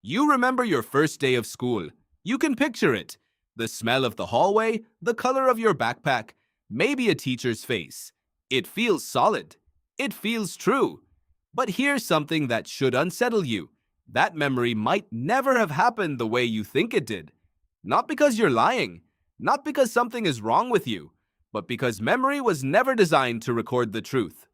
You remember your first day of school. You can picture it. The smell of the hallway, the color of your backpack, maybe a teacher's face. It feels solid. It feels true. But here's something that should unsettle you. That memory might never have happened the way you think it did. Not because you're lying, not because something is wrong with you, but because memory was never designed to record the truth.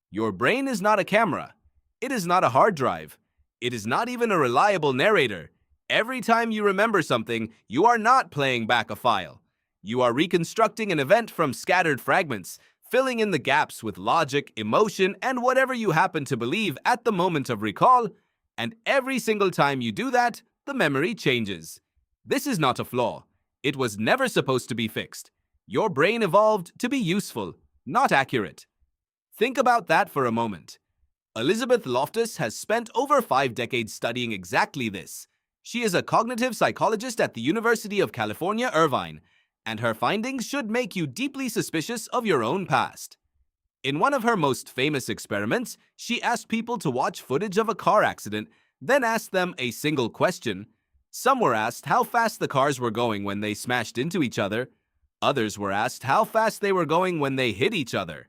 Your brain is not a camera. It is not a hard drive. It is not even a reliable narrator. Every time you remember something, you are not playing back a file. You are reconstructing an event from scattered fragments, filling in the gaps with logic, emotion, and whatever you happen to believe at the moment of recall. And every single time you do that, the memory changes. This is not a flaw. It was never supposed to be fixed. Your brain evolved to be useful, not accurate. Think about that for a moment. Elizabeth Loftus has spent over 5 decades studying exactly this. She is a cognitive psychologist at the University of California, Irvine, and her findings should make you deeply suspicious of your own past. In one of her most famous experiments, she asked people to watch footage of a car accident, then asked them a single question. Some were asked how fast the cars were going when they smashed into each other. Others were asked how fast they were going when they hit each other.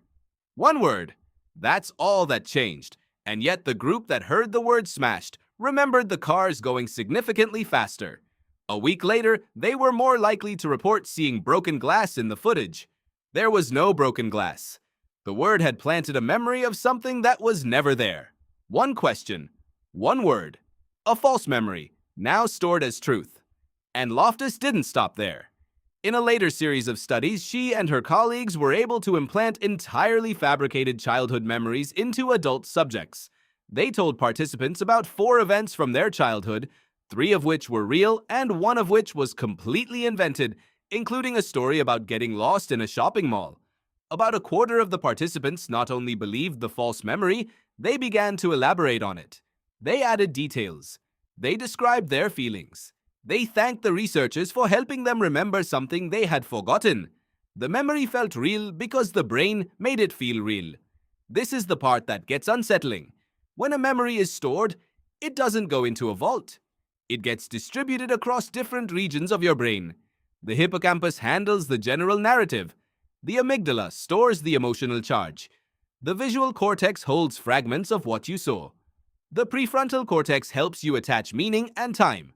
One word. That's all that changed. And yet the group that heard the word smashed remembered the cars going significantly faster. A week later, they were more likely to report seeing broken glass in the footage. There was no broken glass. The word had planted a memory of something that was never there. One question, one word, a false memory, now stored as truth. And Loftus didn't stop there. In a later series of studies, she and her colleagues were able to implant entirely fabricated childhood memories into adult subjects. They told participants about 4 events from their childhood, 3 of which were real and 1 of which was completely invented, including a story about getting lost in a shopping mall. About a quarter of the participants not only believed the false memory, they began to elaborate on it. They added details. They described their feelings. They thanked the researchers for helping them remember something they had forgotten. The memory felt real because the brain made it feel real. This is the part that gets unsettling. When a memory is stored, it doesn't go into a vault. It gets distributed across different regions of your brain. The hippocampus handles the general narrative. The amygdala stores the emotional charge. The visual cortex holds fragments of what you saw. The prefrontal cortex helps you attach meaning and time.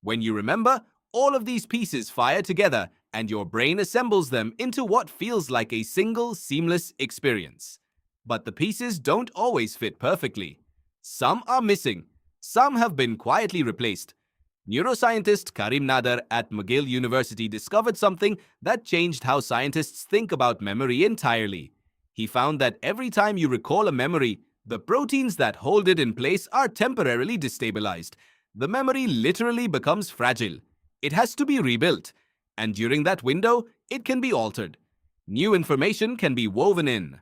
When you remember, all of these pieces fire together and your brain assembles them into what feels like a single, seamless experience. But the pieces don't always fit perfectly. Some are missing. Some have been quietly replaced. Neuroscientist Karim Nader at McGill University discovered something that changed how scientists think about memory entirely. He found that every time you recall a memory, the proteins that hold it in place are temporarily destabilized. The memory literally becomes fragile. It has to be rebuilt. And during that window, it can be altered. New information can be woven in.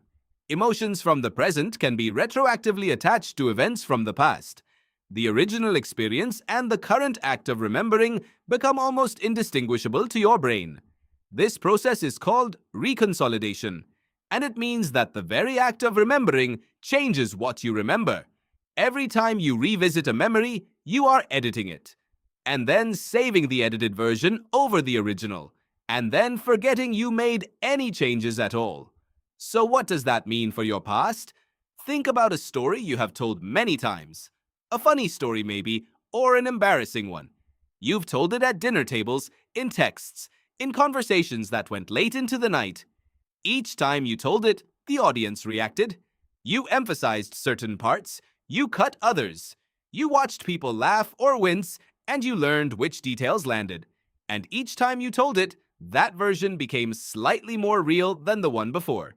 Emotions from the present can be retroactively attached to events from the past. The original experience and the current act of remembering become almost indistinguishable to your brain. This process is called reconsolidation, and it means that the very act of remembering changes what you remember. Every time you revisit a memory, you are editing it, and then saving the edited version over the original, and then forgetting you made any changes at all. So what does that mean for your past? Think about a story you have told many times. A funny story maybe, or an embarrassing one. You've told it at dinner tables, in texts, in conversations that went late into the night. Each time you told it, the audience reacted. You emphasized certain parts, you cut others. You watched people laugh or wince, and you learned which details landed. And each time you told it, that version became slightly more real than the one before.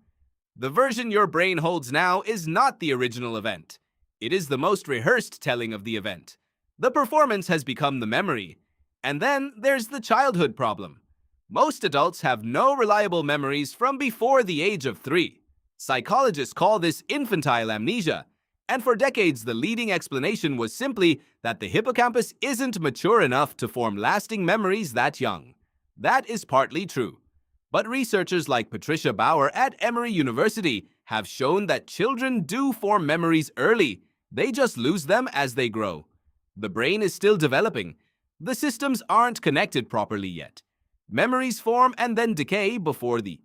The version your brain holds now is not the original event. It is the most rehearsed telling of the event. The performance has become the memory. And then there's the childhood problem. Most adults have no reliable memories from before the age of 3. Psychologists call this infantile amnesia. And for decades, the leading explanation was simply that the hippocampus isn't mature enough to form lasting memories that young. That is partly true. But researchers like Patricia Bauer at Emory University have shown that children do form memories early. They just lose them as they grow. The brain is still developing. The systems aren't connected properly yet. Memories form and then decay before the